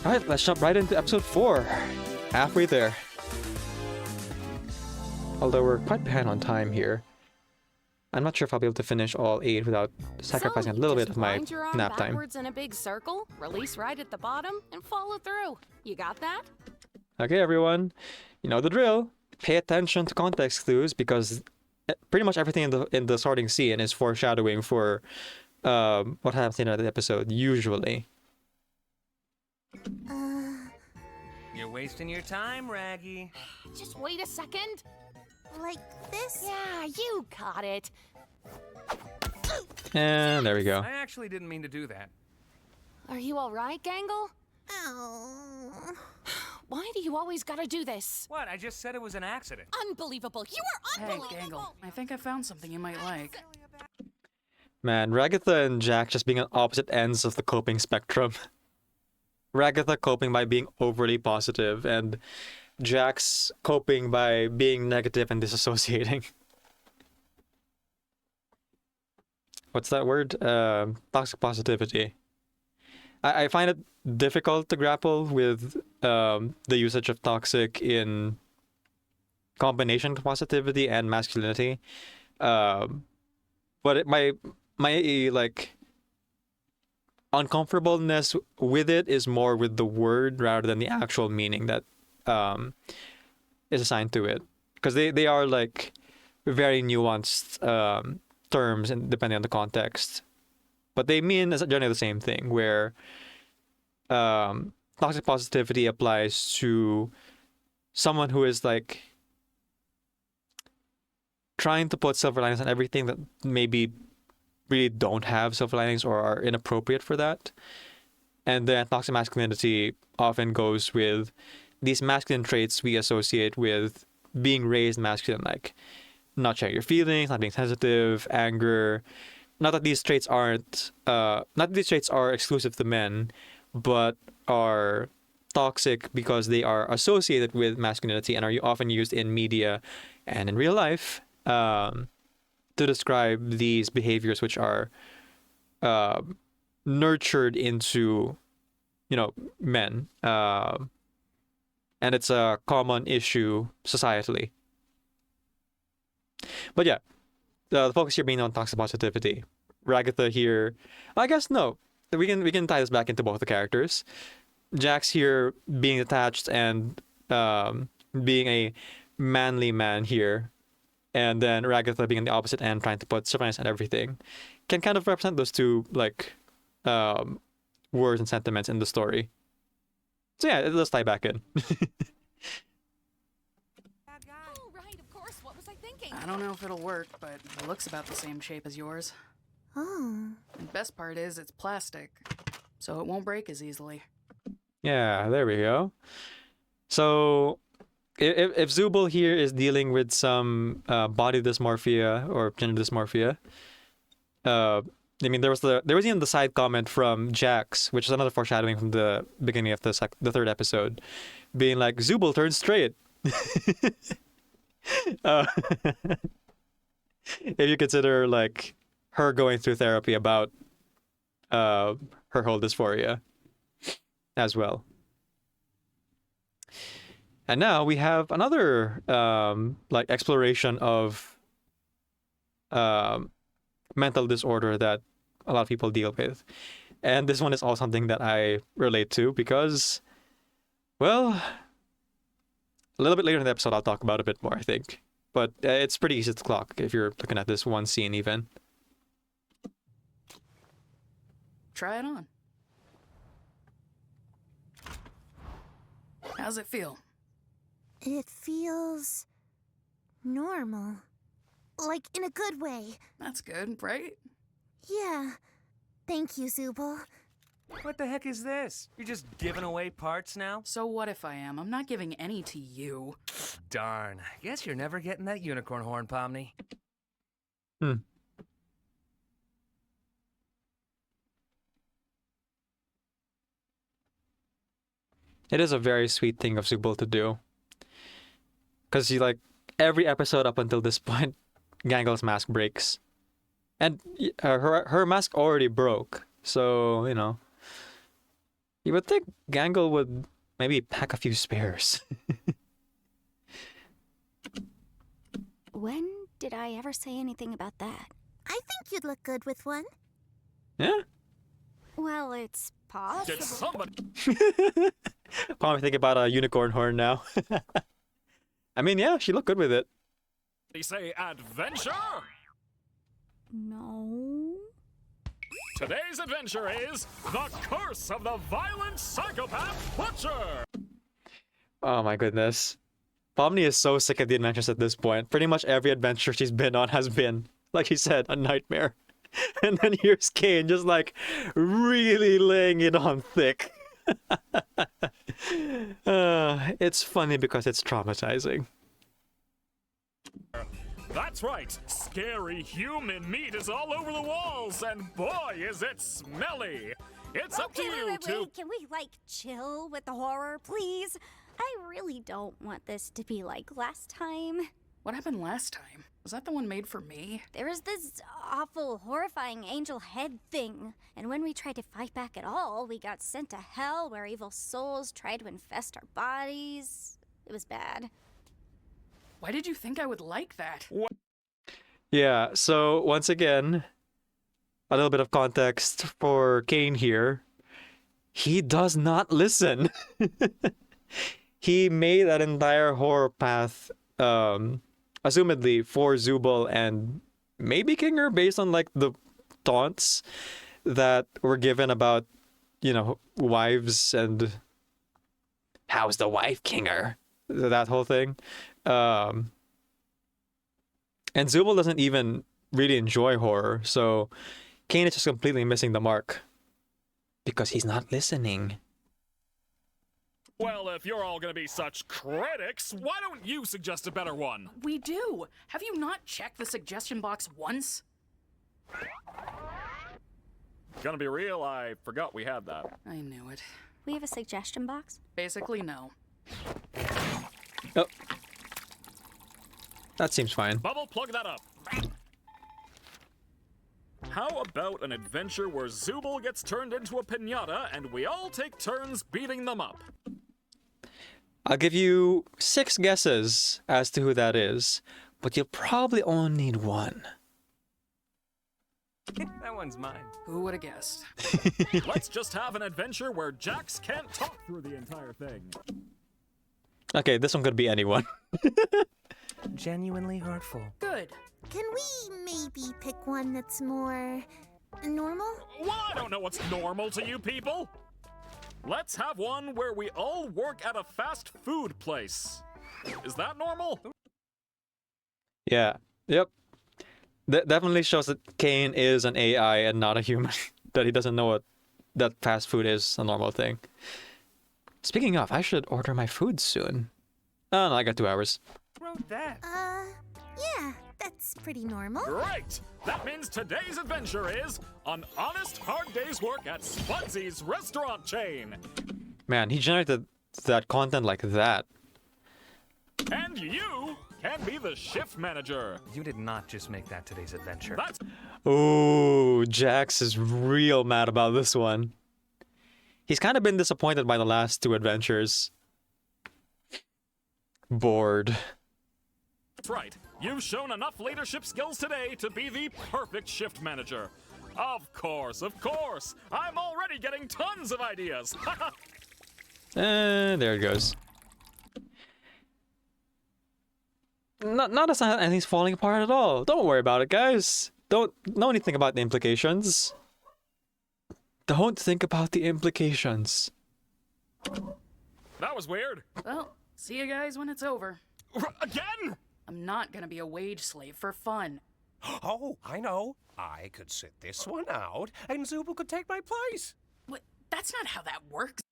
Alright, let's jump right into episode 4. Halfway there. Although we're quite behind on time here. I'm not sure if I'll be able to finish all 8 without sacrificing a little bit of my wind your arm nap time. backwards in a big circle, release right at the bottom, and follow through. You got that? Okay, everyone. You know the drill. Pay attention to context clues because pretty much everything in the starting scene is foreshadowing for what happens in the episode, usually. You're wasting your time, Raggy. Just wait a second. Like this? Yeah, you got it. And there we go. I actually didn't mean to do that. Are you all right, Gangle? Oh. Why do you always gotta do this? What? I just said it was an accident. Unbelievable. You are Hey, unbelievable. Gangle, I think I found something you might like. Man, Ragatha and Jack just being on opposite ends of the coping spectrum. Ragatha coping by being overly positive, and Jack's coping by being negative and disassociating. What's that word? Toxic positivity. I find it difficult to grapple with the usage of toxic in combination of positivity and masculinity. But my like uncomfortableness with it is more with the word rather than the actual meaning that is assigned to it, because they are like very nuanced terms and depending on the context, but they mean generally the same thing, where toxic positivity applies to someone who is like trying to put silver linings on everything that maybe really don't have silver linings or are inappropriate for that. And then toxic masculinity often goes with these masculine traits we associate with being raised masculine, like not sharing your feelings, not being sensitive, anger. Not that these traits aren't, not that these traits are exclusive to men, but are toxic because they are associated with masculinity and are often used in media and in real life to describe these behaviors which are nurtured into, men. And it's a common issue societally. But yeah, the focus here being on toxic positivity. Ragatha here, I guess no. We can tie this back into both the characters. Jack's here being attached and being a manly man here, and then Ragatha being on the opposite end, trying to put surprise on everything, can kind of represent those two like words and sentiments in the story. So yeah, let's tie back in. Oh, right, of course. What was I thinking? I don't know if it'll work, but it looks about the same shape as yours. Oh. And best part is it's plastic, so it won't break as easily. Yeah, there we go. So if Zubul here is dealing with some body dysmorphia or gender dysmorphia, I mean, there was even the side comment from Jax, which is another foreshadowing from the beginning of the third episode, being like, Zubul turned straight. If you consider like her going through therapy about her whole dysphoria as well. And now we have another like exploration of mental disorder that a lot of people deal with. And this one is all something that I relate to because, well, a little bit later in the episode I'll talk about a bit more, I think. But it's pretty easy to clock if you're looking at this one scene even. Try it on. How's it feel? It feels normal. Like in a good way. That's good, right? Yeah. Thank you, Zubul. What the heck is this? You're just giving away parts now? So what if I am? I'm not giving any to you. Darn. Guess you're never getting that unicorn horn, Pomni. It is a very sweet thing of Zubul to do. Because like every episode up until this point, Gangle's mask breaks. And her mask already broke. So, You would think Gangle would maybe pack a few spares. When did I ever say anything about that? I think you'd look good with one. Yeah? Well, it's possible. Did somebody Probably think about a unicorn horn now. I mean, yeah, she looked good with it. say adventure? No. Today's adventure is The Curse of the Violent Psychopath Butcher! Oh my goodness. Pomni is so sick of the adventures at this point. Pretty much every adventure she's been on has been, like she said, a nightmare. And then here's Kane just like really laying it on thick. It's funny because it's traumatizing. That's right, scary human meat is all over the walls, and boy is it smelly! It's up to you to... Can we, chill with the horror, please? I really don't want this to be like last time. What happened last time? Was that the one made for me? There was this awful, horrifying angel head thing. And when we tried to fight back at all, we got sent to hell where evil souls tried to infest our bodies. It was bad. Why did you think I would like that? Yeah, so once again, a little bit of context for Kane here. He does not listen. He made that entire horror path, assumedly for Zubul and maybe Kinger, based on like the taunts that were given about, wives and how's the wife, Kinger? That whole thing. And Zubul doesn't even really enjoy horror, so Kane is just completely missing the mark because he's not listening. Well, if you're all gonna be such critics, why don't you suggest a better one? We do. Have you not checked the suggestion box once? Gonna be real, I forgot we had that. I knew it. We have a suggestion box? Basically, no. Oh. That seems fine. Bubble, plug that up. How about an adventure where Zubul gets turned into a piñata and we all take turns beating them up? I'll give you 6 guesses as to who that is, but you'll probably only need one. That one's mine. Who would have guessed? Let's just have an adventure where Jax can't talk through the entire thing. Okay, this one could be anyone. Genuinely hurtful. Good. Can we maybe pick one that's more normal? Well, I don't know what's normal to you people. Let's have one where we all work at a fast food place. Is that normal? Yeah. Yep. That definitely shows that Kane is an AI and not a human. That he doesn't know what that fast food is a normal thing. Speaking of, I should order my food soon. Oh no, I got 2 hours. Wrote that. Yeah, that's pretty normal. Great! That means today's adventure is an honest, hard day's work at Spudsy's restaurant chain. Man, he generated that content like that. And you can be the shift manager. You did not just make that today's adventure. That's Ooh, Jax is real mad about this one. He's kind of been disappointed by the last 2 adventures. Bored. right. You've shown enough leadership skills today to be the perfect shift manager. Of course, of course. I'm already getting tons of ideas. And there it goes. Not as anything's falling apart at all. Don't worry about it, guys. Don't think about the implications. Don't think about the implications. That was weird. Well, see you guys when it's over. Again? I'm not gonna be a wage slave for fun. Oh, I know. I could sit this one out, and Zubul could take my place. What? That's not how that works.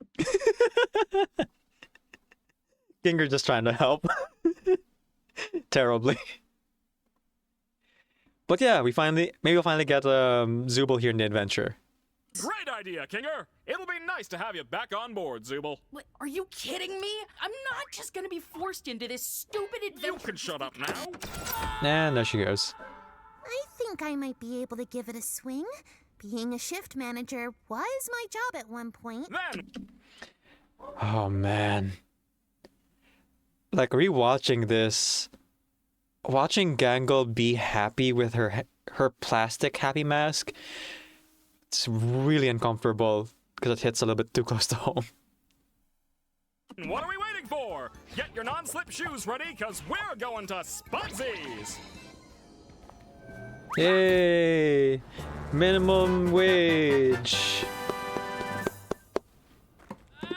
Ginger just trying to help. Terribly. But yeah, maybe we'll finally get Zubul here in the adventure. Great idea, Kinger. It'll be nice to have you back on board, Zubul. What? Are you kidding me? I'm not just gonna be forced into this stupid adventure. You can shut up now. And there she goes. I think I might be able to give it a swing. Being a shift manager was my job at one point. Then, Oh man. Like rewatching this, watching Gangle be happy with her plastic happy mask, it's really uncomfortable because it hits a little bit too close to home. what are we waiting for? Get your non-slip shoes ready, cause we're going to Spudsies! Yay! Minimum wage. Well,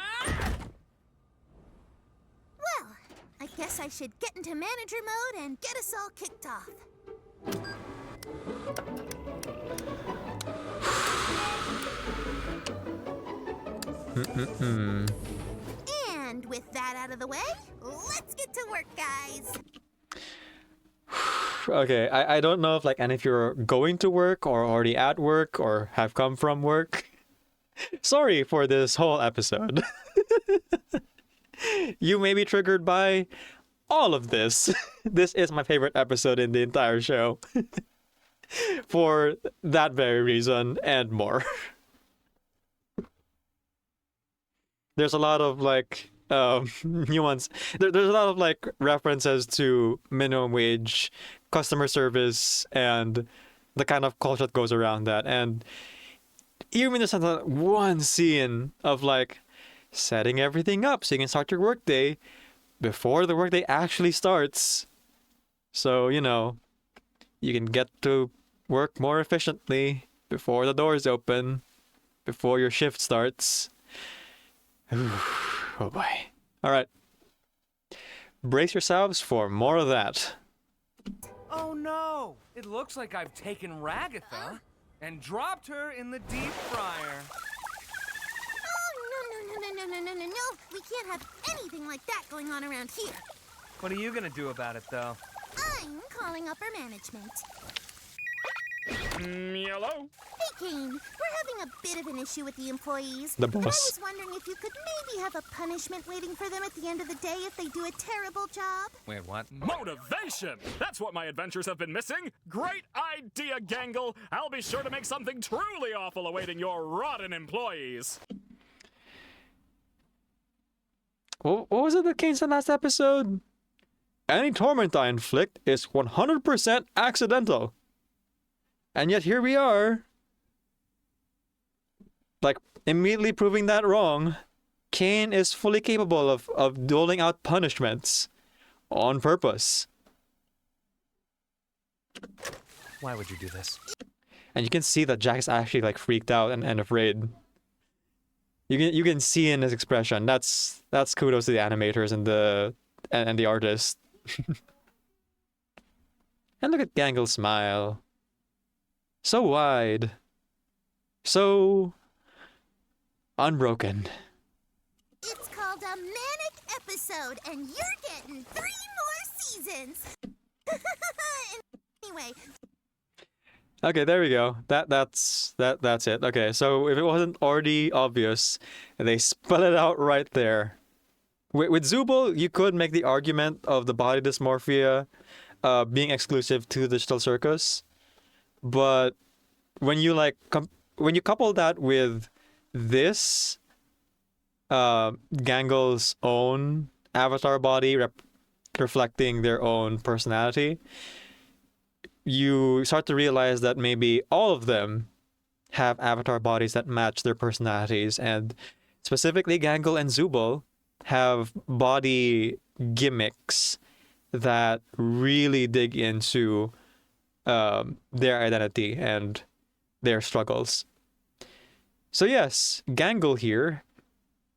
I guess I should get into manager mode and get us all kicked off. And with that out of the way, let's get to work, guys. Okay, I don't know if like any of you are going to work or already at work or have come from work. Sorry for this whole episode. You may be triggered by all of this. This is my favorite episode in the entire show. For that very reason and more. There's a lot of like nuance. There's a lot of like references to minimum wage, customer service, and the kind of culture that goes around that. And even just that one scene of like setting everything up so you can start your workday before the workday actually starts. So, you know, you can get to work more efficiently before the doors open, before your shift starts. Oh boy. All right. Brace yourselves for more of that. Oh no! It looks like I've taken Ragatha and dropped her in the deep fryer. Oh, no. We can't have anything like that going on around here. What are you gonna do about it, though? I'm calling upper management. Hello? Hey, Kane, we're having a bit of an issue with the employees. The And I boss. was wondering if you could maybe have a punishment waiting for them at the end of the day if they do a terrible job. Wait, what? Motivation! That's what my adventures have been missing! Great idea, Gangle! I'll be sure to make something truly awful awaiting your rotten employees! What was it that Kane said last episode? Any torment I inflict is 100% accidental. And yet here we are. Like, immediately proving that wrong. Kane is fully capable of doling out punishments on purpose. Why would you do this? And you can see that Jack is actually like freaked out and afraid. You can see in his expression. That's kudos to the animators and the artist. And look at Gangle's smile. So wide. So unbroken. It's called a manic episode, and you're getting 3 more seasons. Anyway, Okay, there we go. That's it. Okay, so if it wasn't already obvious, they spell it out right there. With Zubul, you could make the argument of the body dysmorphia being exclusive to the digital circus, but when you like when you couple that with this Gangle's own avatar body reflecting their own personality, you start to realize that maybe all of them have avatar bodies that match their personalities, and specifically Gangle and Zubul have body gimmicks that really dig into their identity and their struggles. So yes, Gangle here,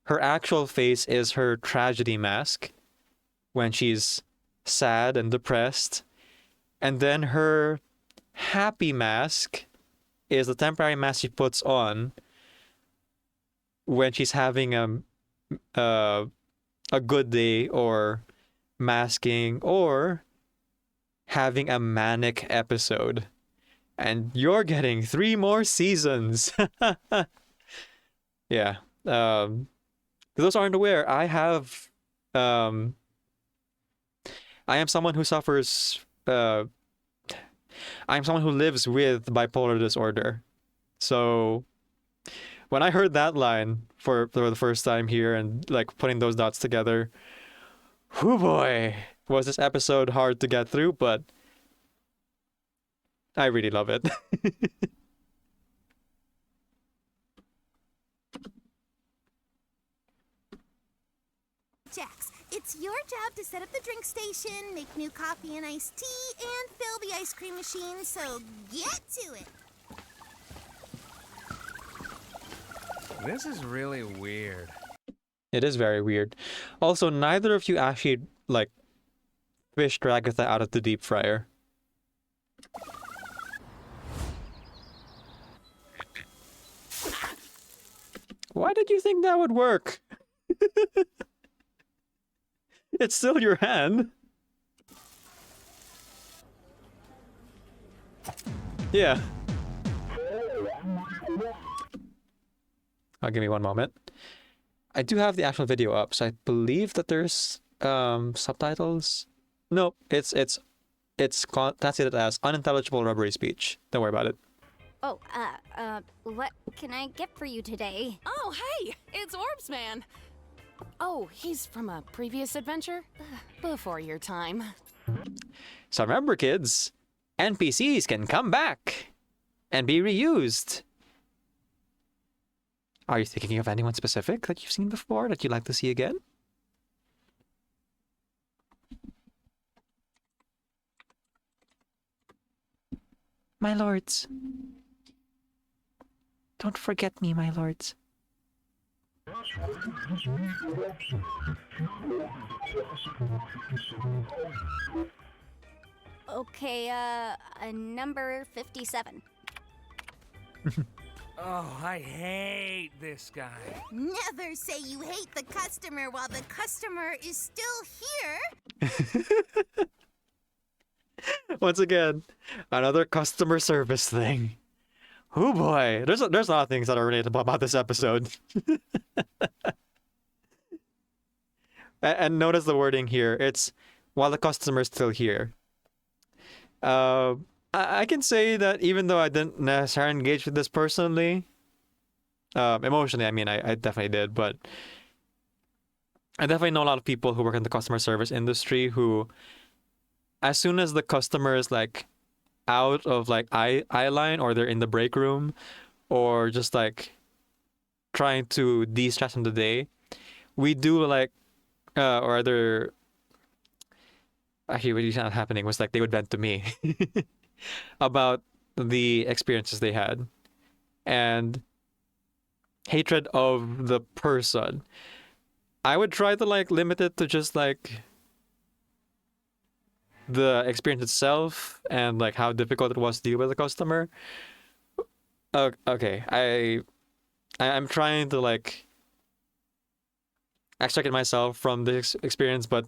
her actual face is her tragedy mask when she's sad and depressed. And then her happy mask is the temporary mask she puts on when she's having a good day or masking or having a manic episode. And you're getting 3 more seasons. Yeah. For those aren't aware, I am someone who suffers I'm someone who lives with bipolar disorder. So when I heard that line for the first time here and like putting those dots together, whoo boy, was this episode hard to get through, but I really love it. Jax, it's your job to set up the drink station, make new coffee and iced tea, and fill the ice cream machine, so get to it. This is really weird. It is very weird. Also, neither of you actually like fished Ragatha out of the deep fryer. Why did you think that would work? It's still your hand. Yeah. Give me one moment. I do have the actual video up, so I believe that there's subtitles. No, it's translated as unintelligible rubbery speech. Don't worry about it. Oh, what can I get for you today? Oh, hey, it's Orbs Man. Oh, he's from a previous adventure? Before your time. So remember, kids, NPCs can come back and be reused. Are you thinking of anyone specific that you've seen before that you'd like to see again? My lords. Don't forget me, my lords. Okay, number 57. Oh, I hate this guy. Never say you hate the customer while the customer is still here. Once again, another customer service thing. Oh boy, there's a lot of things that are relatable about this episode. And notice the wording here. It's while the customer's still here. I can say that even though I didn't necessarily engage with this personally, emotionally, I mean, I definitely did, but I definitely know a lot of people who work in the customer service industry who, as soon as the customer is like out of like eye line, or they're in the break room, or just like trying to de-stress from the day, we do like, or other. Actually, what is not happening was like they would vent to me about the experiences they had and hatred of the person. I would try to like limit it to just like the experience itself and like how difficult it was to deal with the customer. Okay, I'm trying to like extricate myself from this experience, but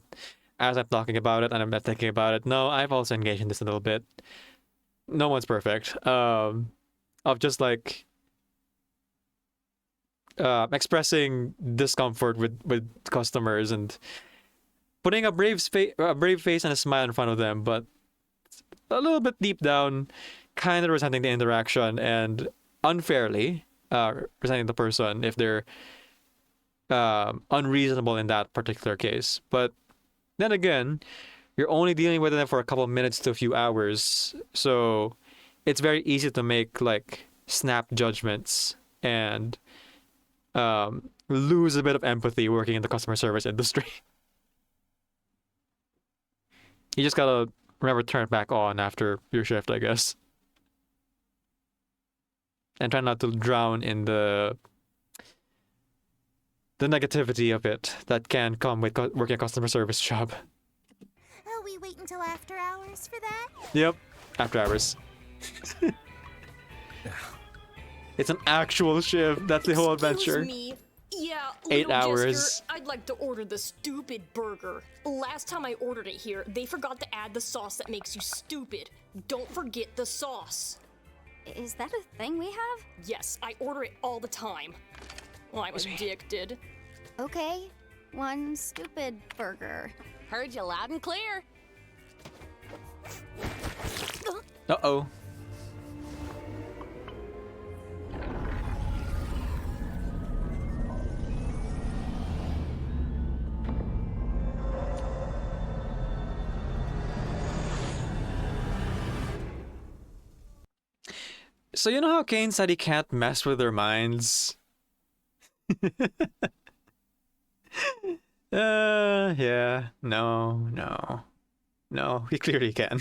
as I'm talking about it and I'm thinking about it, no, I've also engaged in this a little bit. No one's perfect. Of just like expressing discomfort with customers and putting a brave face and a smile in front of them, but a little bit deep down, kind of resenting the interaction and unfairly resenting the person if they're unreasonable in that particular case. But then again, you're only dealing with them for a couple of minutes to a few hours, so it's very easy to make like snap judgments and lose a bit of empathy working in the customer service industry. You just gotta remember to turn it back on after your shift, I guess. And try not to drown in the negativity of it that can come with working a customer service job. Oh, we wait until after hours for that? Yep, after hours. It's an actual shift. That's the whole adventure. Excuse me. Yeah, 8 Little hours. Jester, I'd like to order the stupid burger. Last time I ordered it here, they forgot to add the sauce that makes you stupid. Don't forget the sauce. Is that a thing we have? Yes, I order it all the time. Well, I was addicted. Okay, one stupid burger. Heard you loud and clear. Uh-oh. So you know how Kane said he can't mess with their minds? Yeah. No, he clearly can.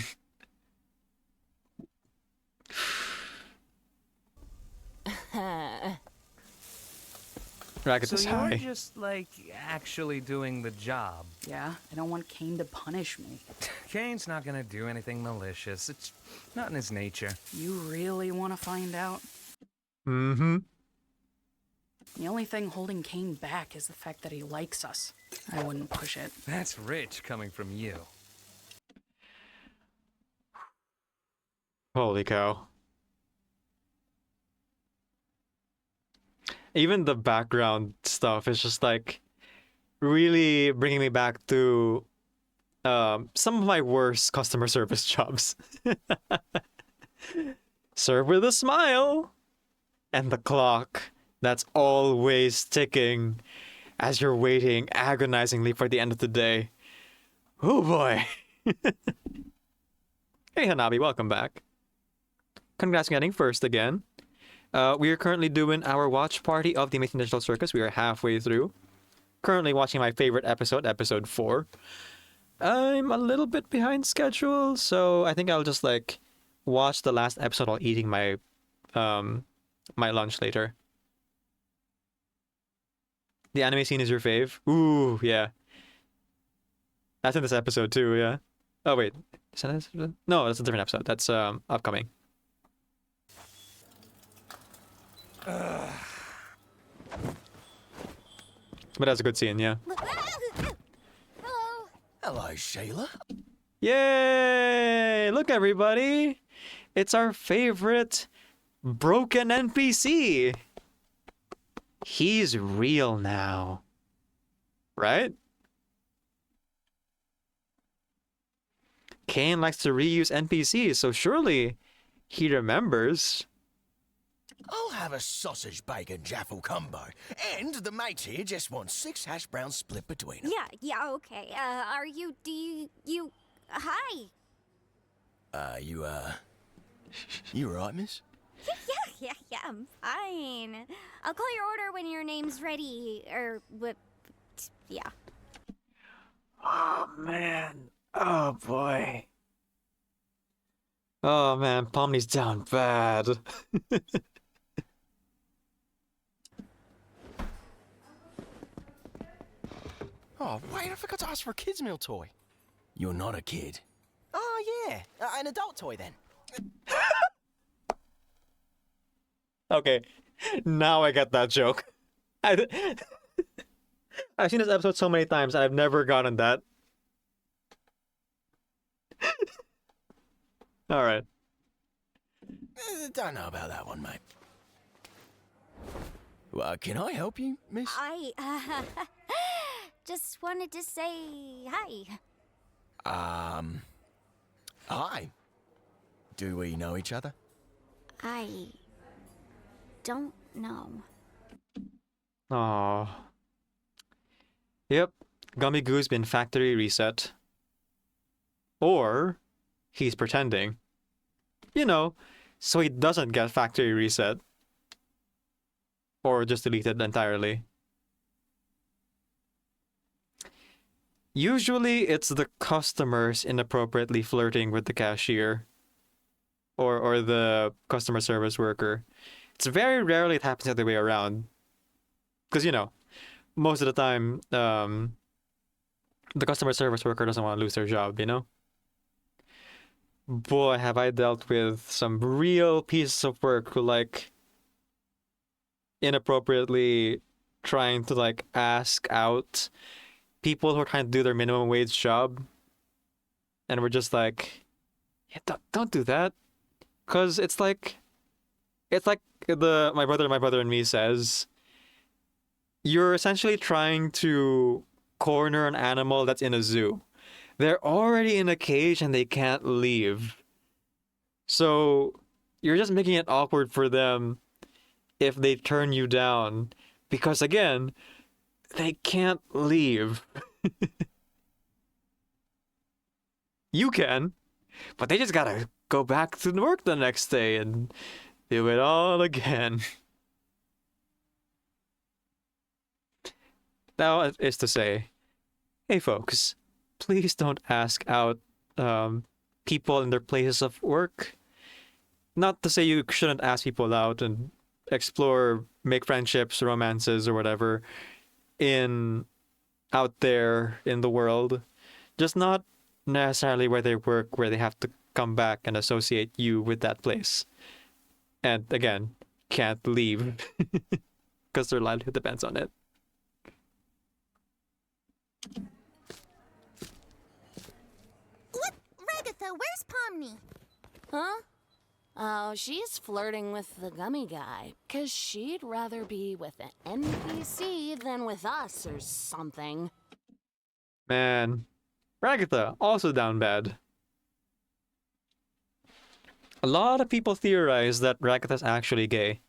Racket So is you're high. just, like, actually doing the job. Yeah, I don't want Kane to punish me. Kane's not gonna do anything malicious. It's not in his nature. You really want to find out? Mm-hmm. The only thing holding Kane back is the fact that he likes us. I wouldn't push it. That's rich coming from you. Holy cow. Even the background stuff is just like really bringing me back to some of my worst customer service jobs. Serve with a smile and the clock that's always ticking as you're waiting agonizingly for the end of the day. Oh boy. Hey Hanabi, welcome back. Congrats on getting first again. We are currently doing our watch party of the Amazing Digital Circus. We are halfway through. Currently watching my favorite episode, episode 4. I'm a little bit behind schedule, so I think I'll just like watch the last episode while eating my my lunch later. The anime scene is your fave? Ooh, yeah. That's in this episode too, yeah. Oh wait, is that this? No, that's a different episode. That's upcoming. But that's a good scene, yeah. Hello. Hello, Shayla. Yay! Look, everybody! It's our favorite broken NPC. He's real now. Right? Kane likes to reuse NPCs, so surely he remembers. I'll have a sausage, bacon, jaffle combo. And the mate here just wants 6 hash browns split between them. Yeah, okay. Hi. You right, miss? Yeah, I'm fine. I'll call your order when your name's ready, or what, yeah. Oh, man. Oh, boy. Oh, man. Pomni's down bad. Oh, wait, I forgot to ask for a kid's meal toy. You're not a kid. Oh, yeah. An adult toy, then. Okay, now I get that joke. I've seen this episode so many times, and I've never gotten that. All right. Don't know about that one, mate. Well, can I help you, miss? I just wanted to say hi. Hi. Do we know each other? I don't know. Aww. Yep, Gummy Goo's been factory reset. Or he's pretending. You know, so he doesn't get factory reset. Or just deleted entirely. Usually it's the customers inappropriately flirting with the cashier. Or the customer service worker. It's very rarely it happens the other way around. Because, you know, most of the time, the customer service worker doesn't want to lose their job, you know? Boy, have I dealt with some real pieces of work who, like, inappropriately trying to, like, ask out people who are trying to do their minimum wage job. And we're just like, yeah, don't do that. Because it's like my brother and me says, you're essentially trying to corner an animal that's in a zoo. They're already in a cage and they can't leave. So you're just making it awkward for them if they turn you down. Because again, they can't leave. You can, but they just gotta go back to work the next day and Do it all again. That is to say, hey folks, please don't ask out people in their places of work. Not to say you shouldn't ask people out and explore, make friendships, romances, or whatever in out there in the world. Just not necessarily where they work, where they have to come back and associate you with that place. And again, can't leave because their livelihood depends on it. Look, Ragatha, where's Pomni? Huh? Oh, she's flirting with the gummy guy, 'cause she'd rather be with an NPC than with us or something. Man, Ragatha, also down bad. A lot of people theorize that Ragatha's actually gay.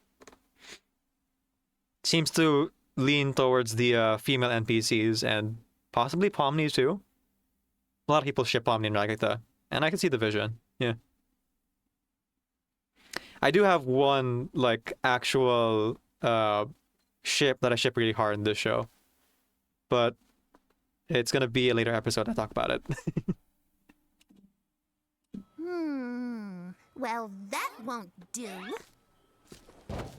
Seems to lean towards the female NPCs and possibly Pomni too. A lot of people ship Pomni and Ragatha, and I can see the vision. Yeah. I do have one like actual ship that I ship really hard in this show, but it's gonna be a later episode I talk about it. Well, that won't do.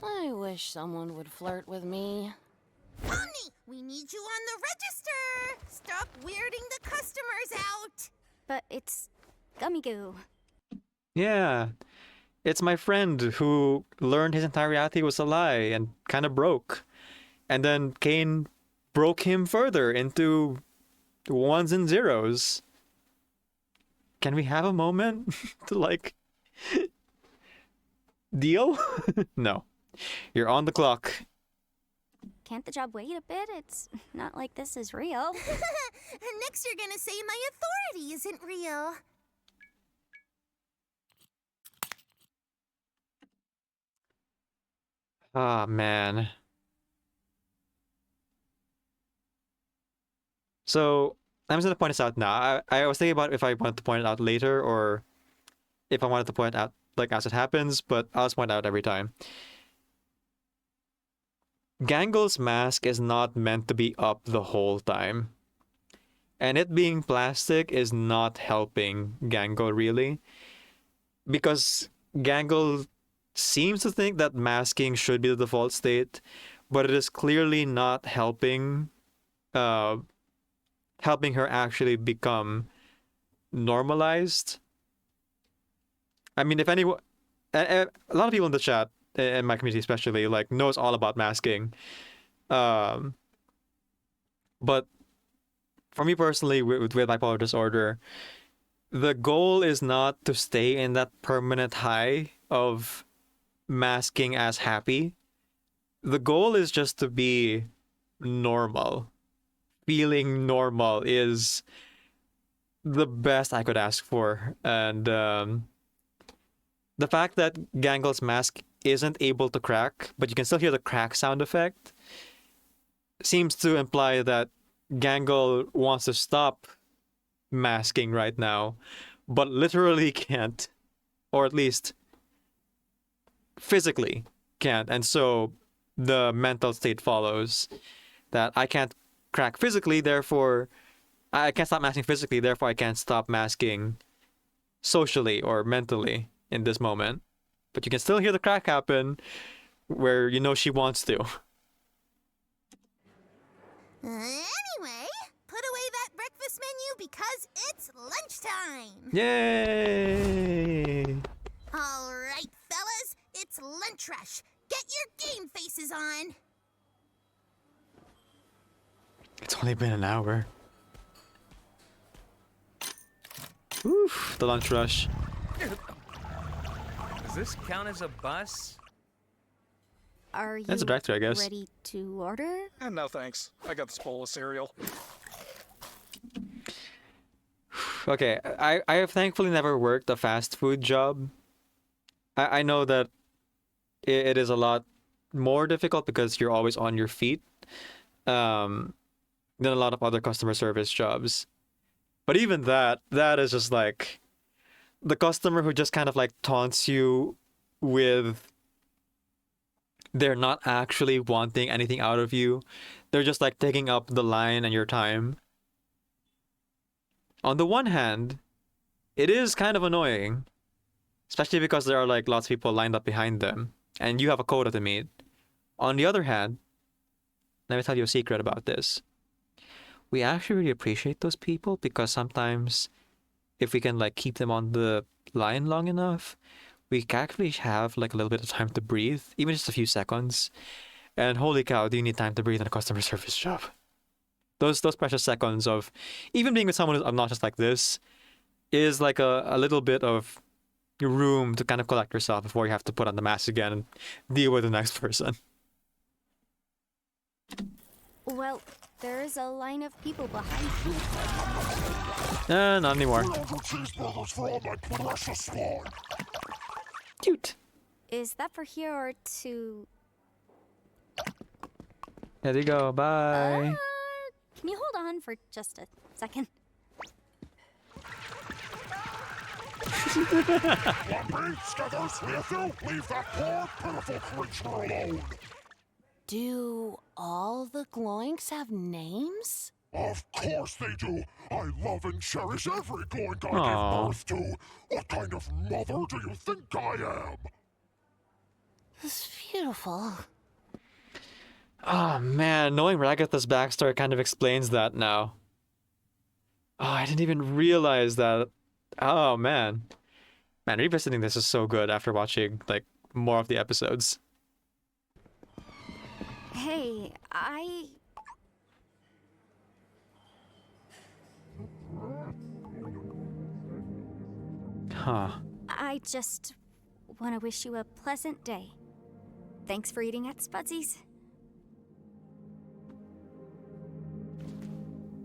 I wish someone would flirt with me. Pomni, we need you on the register. Stop weirding the customers out. But it's gummy goo. Yeah, it's my friend who learned his entire reality was a lie and kind of broke, and then Kane broke him further into ones and zeros. Can we have a moment to like deal? No. You're on the clock. Can't the job wait a bit? It's not like this is real. Next you're gonna say my authority isn't real. Ah, man. So, I'm just gonna point this out now. I was thinking about if I wanted to point it out later or if I wanted to point it out like as it happens, but I'll just point it out every time. Gangle's mask is not meant to be up the whole time. And it being plastic is not helping Gangle really. Because Gangle seems to think that masking should be the default state, but it is clearly not helping helping her actually become normalized. I mean, if anyone, a lot of people in the chat, in my community especially, like knows all about masking. But for me personally, with bipolar disorder, the goal is not to stay in that permanent high of masking as happy. The goal is just to be normal. Feeling normal is the best I could ask for. And the fact that Gangle's mask isn't able to crack, but you can still hear the crack sound effect, seems to imply that Gangle wants to stop masking right now, but literally can't. Or at least physically can't. And so the mental state follows that I can't crack physically, therefore I can't stop masking physically, therefore I can't stop masking socially or mentally in this moment. But you can still hear the crack happen where you know she wants to. Anyway, put away that breakfast menu because it's lunchtime. Yay! All right, fellas, it's lunch rush. Get your game faces on. It's only been an hour. Oof, the lunch rush. Does this count as a bus? Are you That's a director, I guess. ready to order? No thanks. I got this bowl of cereal. Okay, I have thankfully never worked a fast food job. I know that it is a lot more difficult because you're always on your feet than a lot of other customer service jobs. But even that is just like the customer who just kind of like taunts you with they're not actually wanting anything out of you. They're just like taking up the line and your time. On the one hand, it is kind of annoying, especially because there are like lots of people lined up behind them and you have a quota to meet. On the other hand, let me tell you a secret about this. We actually really appreciate those people because sometimes if we can like keep them on the line long enough, we can actually have like a little bit of time to breathe, even just a few seconds. And holy cow, do you need time to breathe in a customer service job? Those precious seconds of even being with someone who's obnoxious like this is like a little bit of room to kind of collect yourself before you have to put on the mask again and deal with the next person. Well, there's a line of people behind you. Not anymore. Cheeseburgers for all my precious spawn. Cute. Is that for here or to... There you go. Bye. Can you hold on for just a second? Lumpy, Skithers, Matthew, leave that poor, pitiful creature alone. Do all the Gloinks have names? Of course they do. I love and cherish every Gloink I Aww. give birth to. What kind of mother do you think I am? It's beautiful. Oh man, knowing Ragatha's backstory kind of explains that now. Oh, I didn't even realize that. Oh man. Man, revisiting this is so good after watching like more of the episodes. Hey, Huh. I just want to wish you a pleasant day. Thanks for eating at Spudsy's.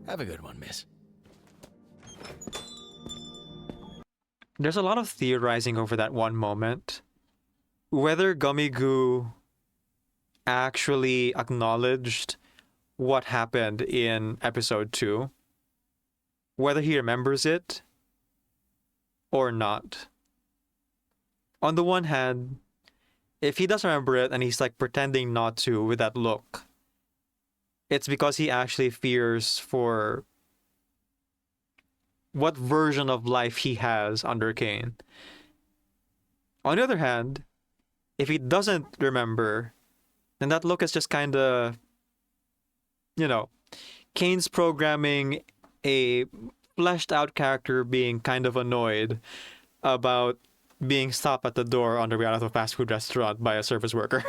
Have a good one, miss. There's a lot of theorizing over that one moment. Whether Gummy Goo actually acknowledged what happened in episode 2, whether he remembers it or not. On the one hand, if he does remember it and he's like pretending not to with that look, it's because he actually fears for what version of life he has under Kane. On the other hand, if he doesn't remember, then that look is just kind of, you know, Kane's programming a fleshed out character being kind of annoyed about being stopped at the door on the way out of a fast food restaurant by a service worker.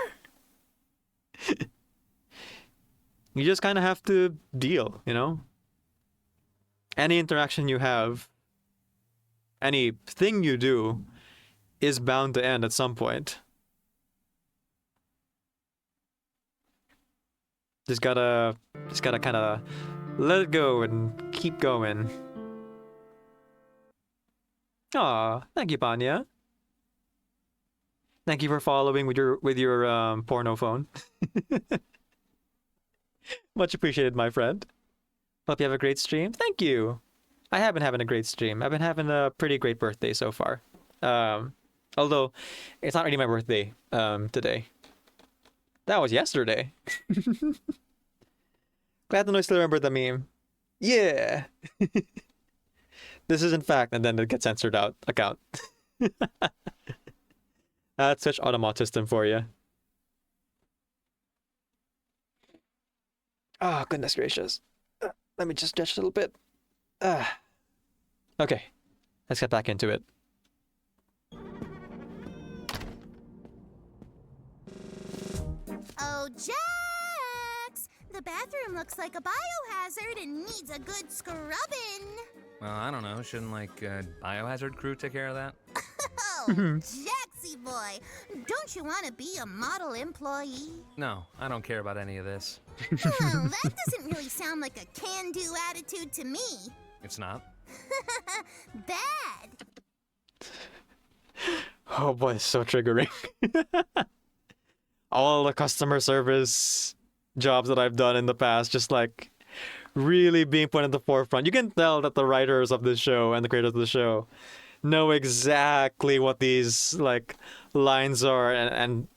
You just kind of have to deal, you know? Any interaction you have, anything you do, is bound to end at some point. Just gotta kind of let it go and keep going. Aw, thank you, Panya. Thank you for following with your porno phone. Much appreciated, my friend. Hope you have a great stream. Thank you. I have been having a great stream. I've been having a pretty great birthday so far. Although it's not really my birthday today. That was yesterday. Glad to know I still remember the meme. Yeah. This is in fact, and then it gets censored out account. That's such automat system for you. Oh, goodness gracious. Let me just stretch a little bit. Okay, let's get back into it. Oh, Jax! The bathroom looks like a biohazard and needs a good scrubbing. Well, I don't know. Shouldn't, like, biohazard crew take care of that? Oh, Jaxie boy, don't you want to be a model employee? No, I don't care about any of this. Well, that doesn't really sound like a can-do attitude to me. It's not? Bad. Oh boy, it's so triggering. All the customer service jobs that I've done in the past, just like really being put in the forefront. You can tell that the writers of this show and the creators of the show know exactly what these like lines are and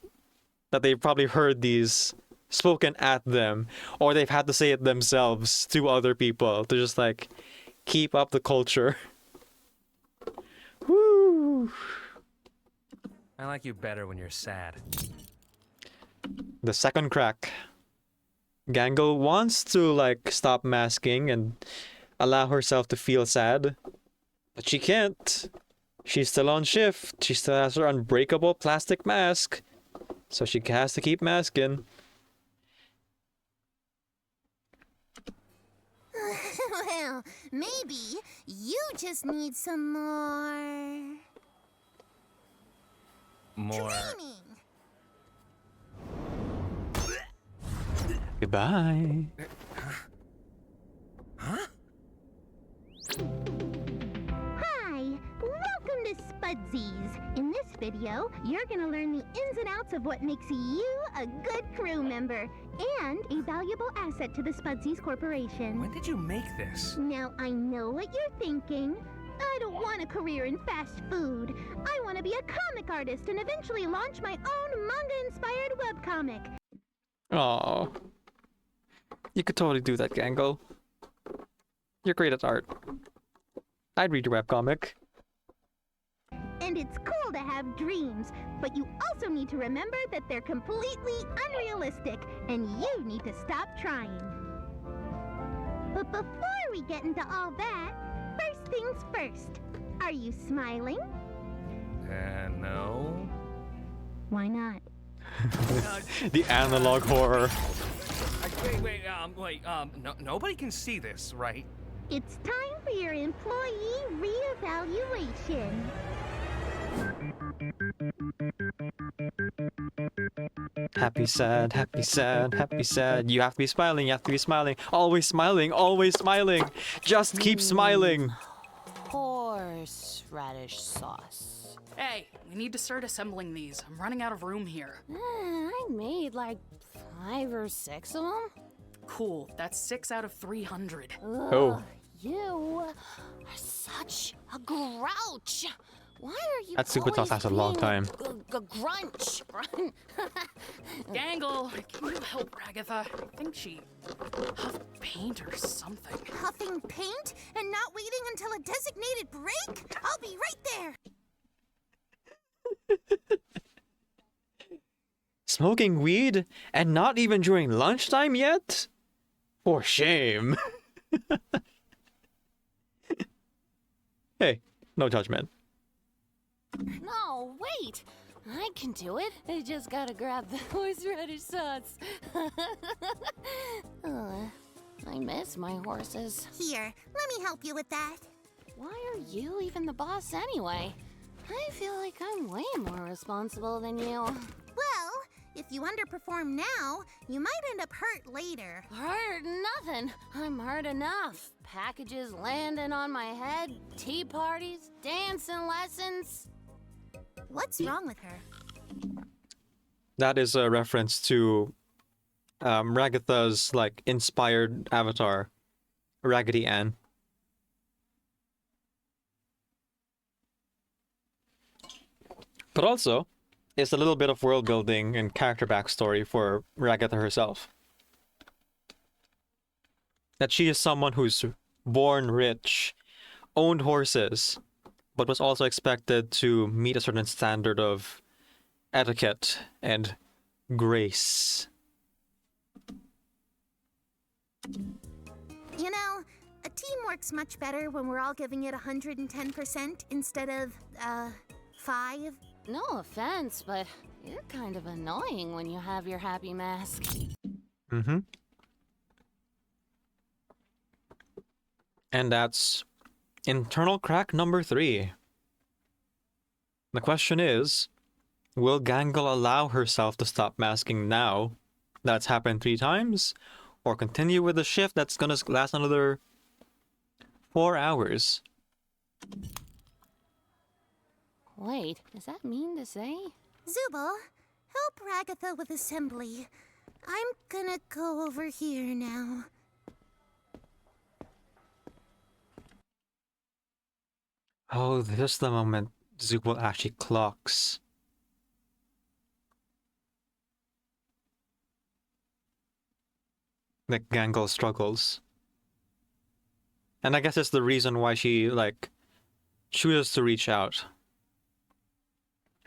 that they've probably heard these spoken at them, or they've had to say it themselves to other people to just like keep up the culture. Woo! I like you better when you're sad. The second crack. Gangle wants to like stop masking and allow herself to feel sad, but she can't. She's still on shift. She still has her unbreakable plastic mask, so she has to keep masking. Well, maybe you just need some more... training. Goodbye. Hi, welcome to Spudsies. In this video, you're gonna learn the ins and outs of what makes you a good crew member and a valuable asset to the Spudsies Corporation. When did you make this? Now, I know what you're thinking. I don't want a career in fast food. I want to be a comic artist and eventually launch my own manga-inspired webcomic. Aww. You could totally do that, Gangle. You're great at art. I'd read your webcomic. And it's cool to have dreams, but you also need to remember that they're completely unrealistic, and you need to stop trying. But before we get into all that, first things first. Are you smiling? No. Why not? The analog horror. Wait, nobody can see this, right? It's time for your employee reevaluation. Happy, sad, happy, sad, happy, sad. You have to be smiling, you have to be smiling. Always smiling, always smiling. Just keep smiling. Horseradish sauce. Hey, we need to start assembling these. I'm running out of room here. I made like 5 or 6 of them. Cool, that's 6 out of 300. Oh. You are such a grouch. Why are you That super sauce always lasts a long being time. a grunch? Gangle, can you help Ragatha? I think she huffed paint or something. Huffing paint and not waiting until a designated break? I'll be right there. Smoking weed and not even during lunchtime yet? For shame. Hey, no judgment. No, wait. I can do it. I just gotta grab the horseradish sauce. I miss my horses. Here, let me help you with that. Why are you even the boss anyway? I feel like I'm way more responsible than you. Well, if you underperform now, you might end up hurt later. Hurt nothing. I'm hurt enough. Packages landing on my head, tea parties, dancing lessons. What's wrong with her? That is a reference to Ragatha's like inspired avatar, Raggedy Ann. But also, it's a little bit of world building and character backstory for Ragatha herself. That she is someone who's born rich, owned horses, but was also expected to meet a certain standard of etiquette and grace. You know, a team works much better when we're all giving it 110% instead of, 5. No offense, but you're kind of annoying when you have your happy mask. Mm-hmm. And that's internal crack number 3. The question is, will Gangle allow herself to stop masking now that's happened 3 times, or continue with a shift that's gonna last another 4 hours? Wait, is that mean to say? Zubal, help Ragatha with assembly. I'm gonna go over here now. Oh, this is the moment Zubal actually clocks. like Gangle struggles. And I guess it's the reason why she like chooses to reach out.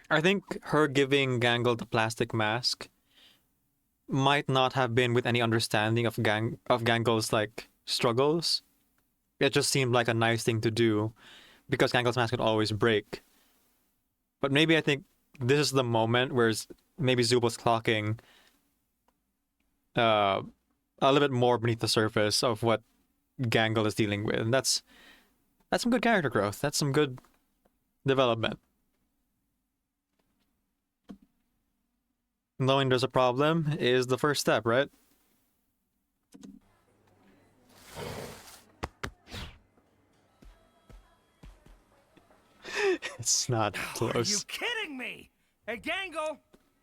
I think her giving Gangle the plastic mask might not have been with any understanding of Gangle's like struggles. It just seemed like a nice thing to do because Gangle's mask could always break. But maybe I think this is the moment where maybe Zubo's clocking a little bit more beneath the surface of what Gangle is dealing with. And that's some good character growth. That's some good development. Knowing there's a problem is the first step, right? It's not close. Are you kidding me? Hey, Gangle!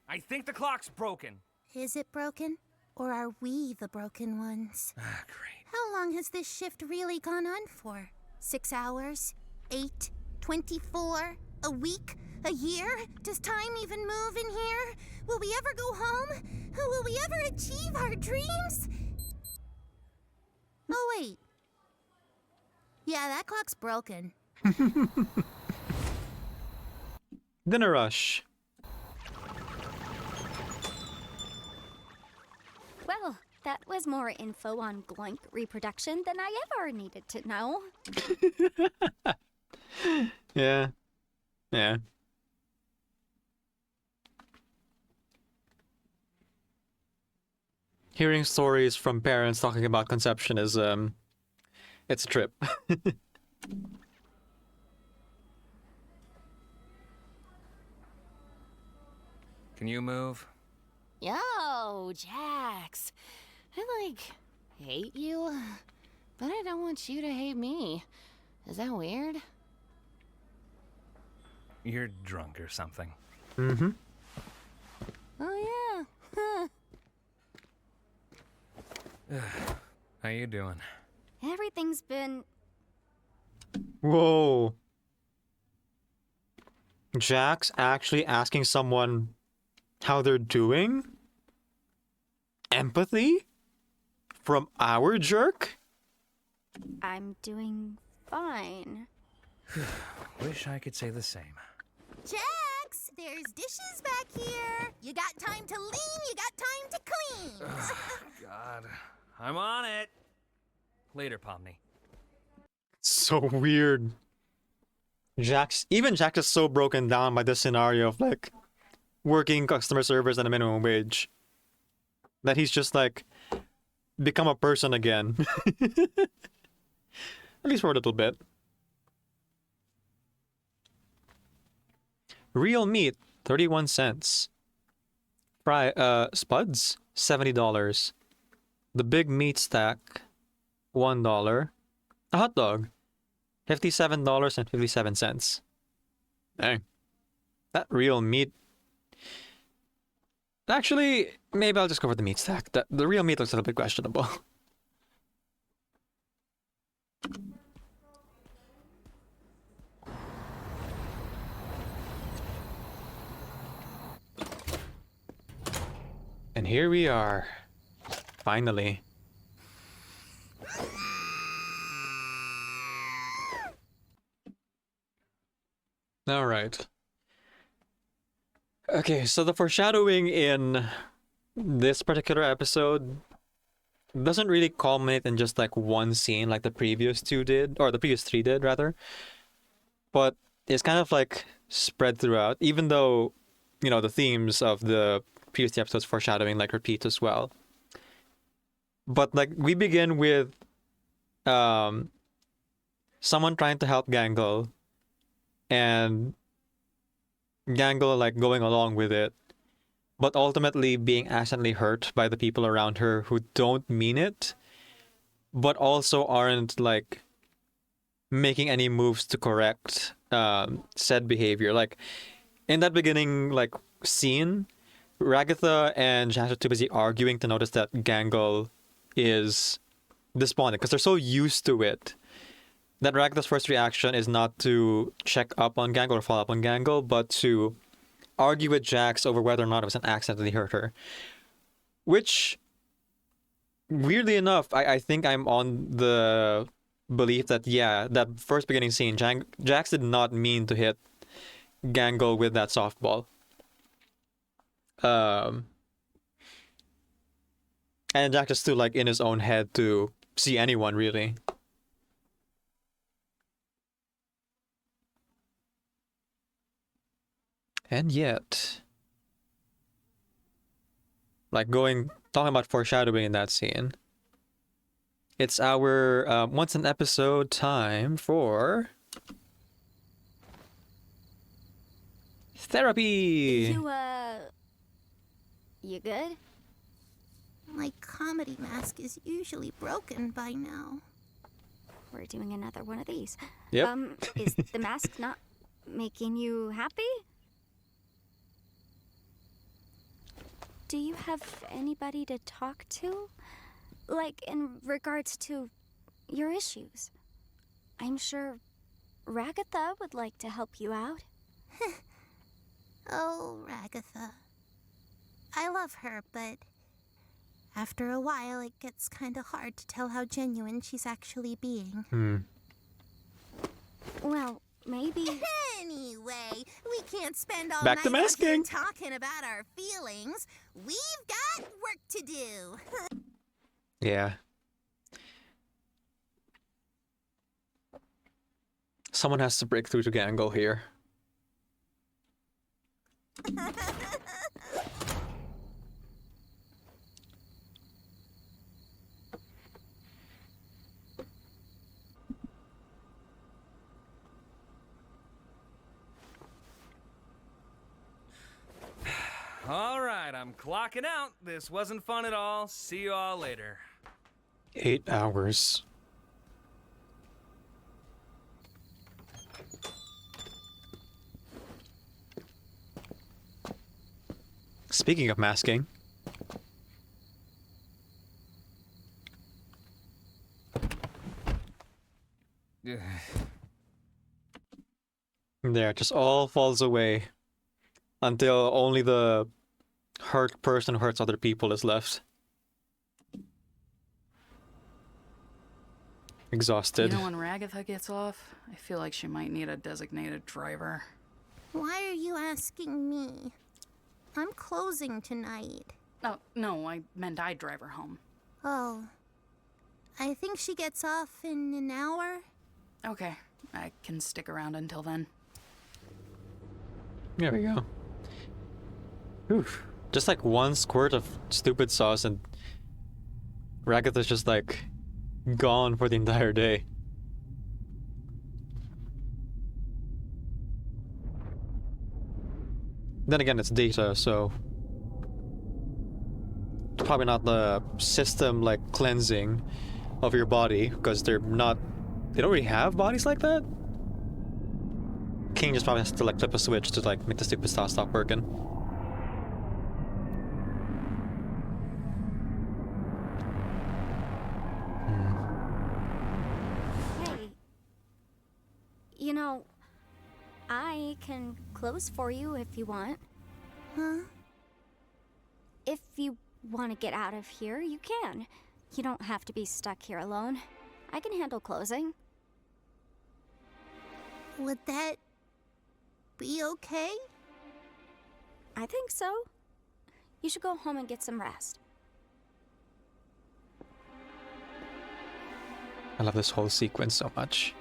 I think the clock's broken. Is it broken? Or are we the broken ones? Ah, great. How long has this shift really gone on for? 6 hours? 8? 24? A week? A year? Does time even move in here? Will we ever go home? Will we ever achieve our dreams? Oh, wait. Yeah, that clock's broken. Dinner rush. Well, that was more info on Gloink reproduction than I ever needed to know. Yeah. Yeah. Hearing stories from parents talking about conception is it's a trip. Can you move? Yo, Jax. I, hate you, but I don't want you to hate me. Is that weird? You're drunk or something. Mm-hmm. Oh, yeah. How you doing? Everything's been... Whoa. Jax actually asking someone how they're doing? Empathy? From our jerk? I'm doing fine. Wish I could say the same. Jax, there's dishes back here. You got time to lean, you got time to clean. God. I'm on it. Later, Pomni. So weird. Even Jax is so broken down by this scenario of like working customer service at a minimum wage that he's just like become a person again. At least for a little bit. Real meat, 31 cents. Spuds, $70. The big meat stack, $1. A hot dog, $57.57. Dang. That real meat. Actually, maybe I'll just go for the meat stack. The real meat looks a little bit questionable. And here we are. Finally. All right. Okay, so the foreshadowing in this particular episode doesn't really culminate in just like one scene like the previous two did, or the previous three did rather. But it's kind of like spread throughout, even though, you know, the themes of the previous episodes foreshadowing like repeat as well. But like we begin with someone trying to help Gangle and Gangle like going along with it, but ultimately being accidentally hurt by the people around her who don't mean it, but also aren't like making any moves to correct said behavior. Like in that beginning like scene, Ragatha and Jax are too busy arguing to notice that Gangle is despondent because they're so used to it that Ragatha's first reaction is not to check up on Gangle or follow up on Gangle, but to argue with Jax over whether or not it was an accident that he hurt her. Which weirdly enough, I think I'm on the belief that, yeah, that first beginning scene, Jax did not mean to hit Gangle with that softball. And Jax is too like in his own head to see anyone really. And yet, like talking about foreshadowing in that scene, it's our once an episode time for therapy. You good? My comedy mask is usually broken by now. We're doing another one of these. Yep. Is the mask not making you happy? Do you have anybody to talk to? Like, in regards to your issues? I'm sure Ragatha would like to help you out. Oh, Ragatha. I love her, but after a while it gets kinda hard to tell how genuine she's actually being. Well, maybe... Anyway, we can't spend all Back night to out masking. here talking about our feelings. We've got work to do. Yeah. Someone has to break through to Gangle here. All right, I'm clocking out. This wasn't fun at all. See you all later. 8 hours. Speaking of masking, there, just all falls away until only the hurt person who hurts other people is left. Exhausted. You know, when Ragatha gets off, I feel like she might need a designated driver. Why are you asking me? I'm closing tonight. Oh, no, I meant I'd drive her home. Oh. I think she gets off in an hour. Okay, I can stick around until then. There we go. Oof. Just like one squirt of stupid sauce and Ragatha's just like gone for the entire day. Then again, it's data, so it's probably not the system like cleansing of your body because they don't really have bodies like that. King just probably has to like flip a switch to like make the stupid sauce stop working. Hey. You know, I can close for you if you want. Huh? If you want to get out of here, you can. You don't have to be stuck here alone. I can handle closing. Would that be okay? I think so. You should go home and get some rest. I love this whole sequence so much.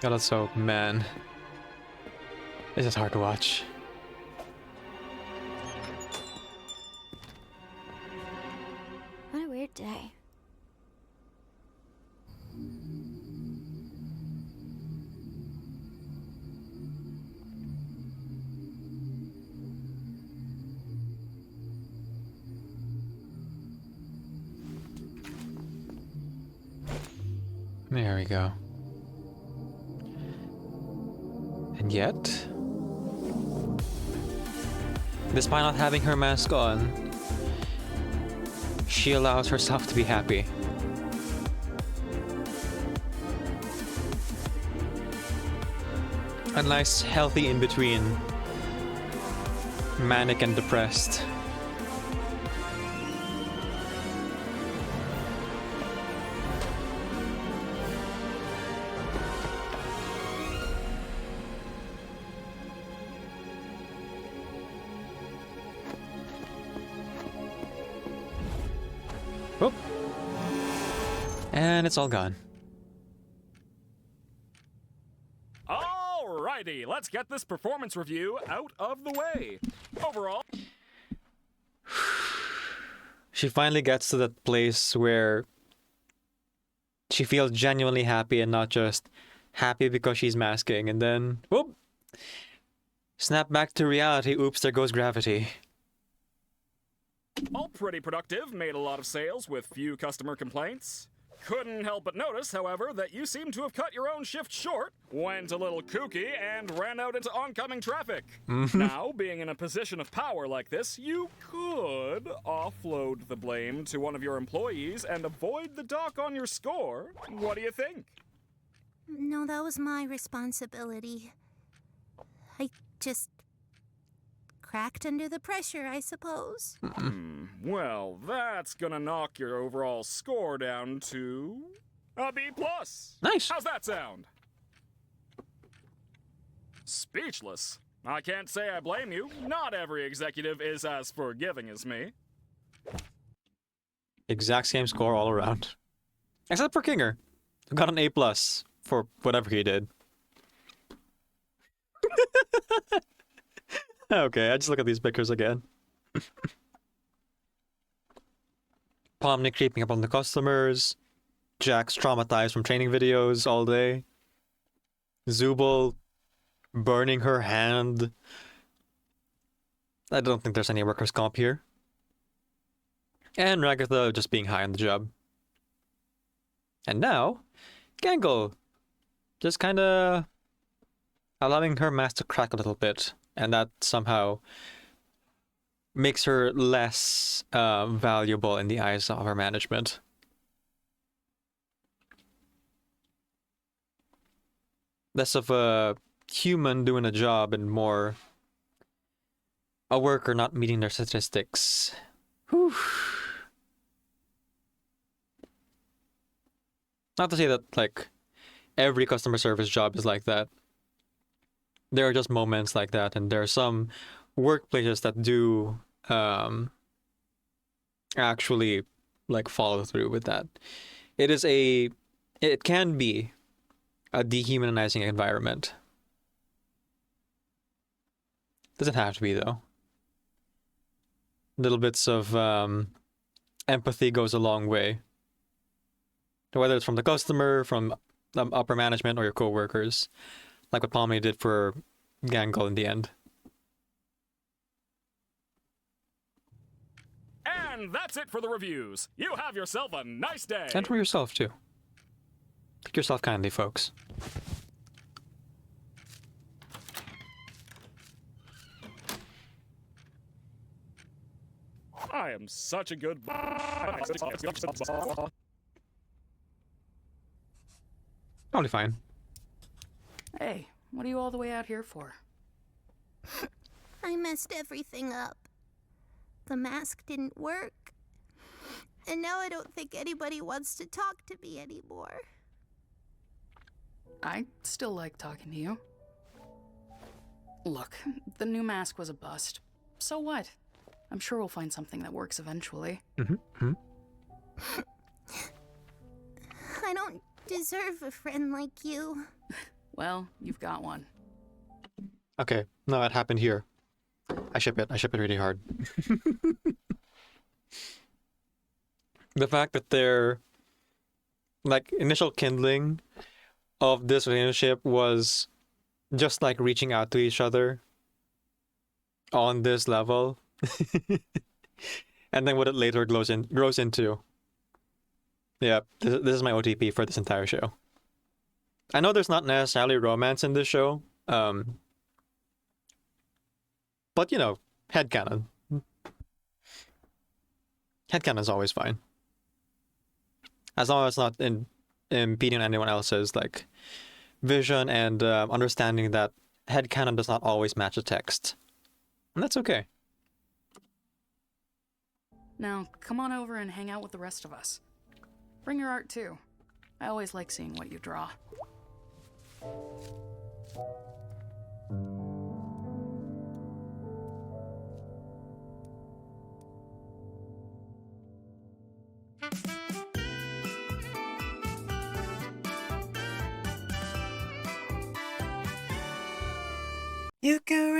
God, that's so, man. This is hard to watch. What a weird day. There we go. And yet, despite not having her mask on, she allows herself to be happy. A nice healthy in between manic and depressed. Whoop. And it's all gone. Alrighty, let's get this performance review out of the way. Overall, She finally gets to that place where she feels genuinely happy and not just happy because she's masking. And then, whoop! Snap back to reality. Oops, there goes gravity. all pretty productive, made a lot of sales with few customer complaints. Couldn't help but notice, however, that you seem to have cut your own shift short, went a little kooky, and ran out into oncoming traffic. Now, being in a position of power like this, you could offload the blame to one of your employees and avoid the dock on your score. What do you think? No, that was my responsibility. I just cracked under the pressure, I suppose. Well, that's gonna knock your overall score down to a B+. Nice. How's that sound? Speechless. I can't say I blame you. Not every executive is as forgiving as me. Exact same score all around. Except for Kinger, who got an A+ for whatever he did. Okay, I just look at these pictures again. Pomni creeping up on the customers. Jax traumatized from training videos all day. Zubul burning her hand. I don't think there's any workers' comp here. And Ragatha just being high on the job. And now, Gangle just kinda allowing her mask to crack a little bit. And that somehow makes her less valuable in the eyes of her management. Less of a human doing a job and more a worker not meeting their statistics. Whew. Not to say that, like, every customer service job is like that. There are just moments like that, and there are some workplaces that do actually like follow through with that. It can be a dehumanizing environment. Doesn't have to be though. Little bits of empathy goes a long way. Whether it's from the customer, from upper management, or your co-workers. Like what Pomni did for Gangle in the end. And that's it for the reviews. You have yourself a nice day. And for yourself, too. Take yourself kindly, folks. I am such a good... Probably fine. Hey, what are you all the way out here for? I messed everything up. The mask didn't work. And now I don't think anybody wants to talk to me anymore. I still like talking to you. Look, the new mask was a bust. So what? I'm sure we'll find something that works eventually. Mm-hmm. I don't deserve a friend like you. Well, you've got one. Okay, no, it happened here. I ship it really hard. The fact that their like initial kindling of this relationship was just like reaching out to each other on this level. And then what it later grows into. Yeah, this is my OTP for this entire show. I know there's not necessarily romance in this show, but you know, headcanon. Headcanon is always fine. As long as it's not impeding anyone else's like vision and understanding that headcanon does not always match the text. And that's okay. Now, come on over and hang out with the rest of us. Bring your art too. I always like seeing what you draw. You can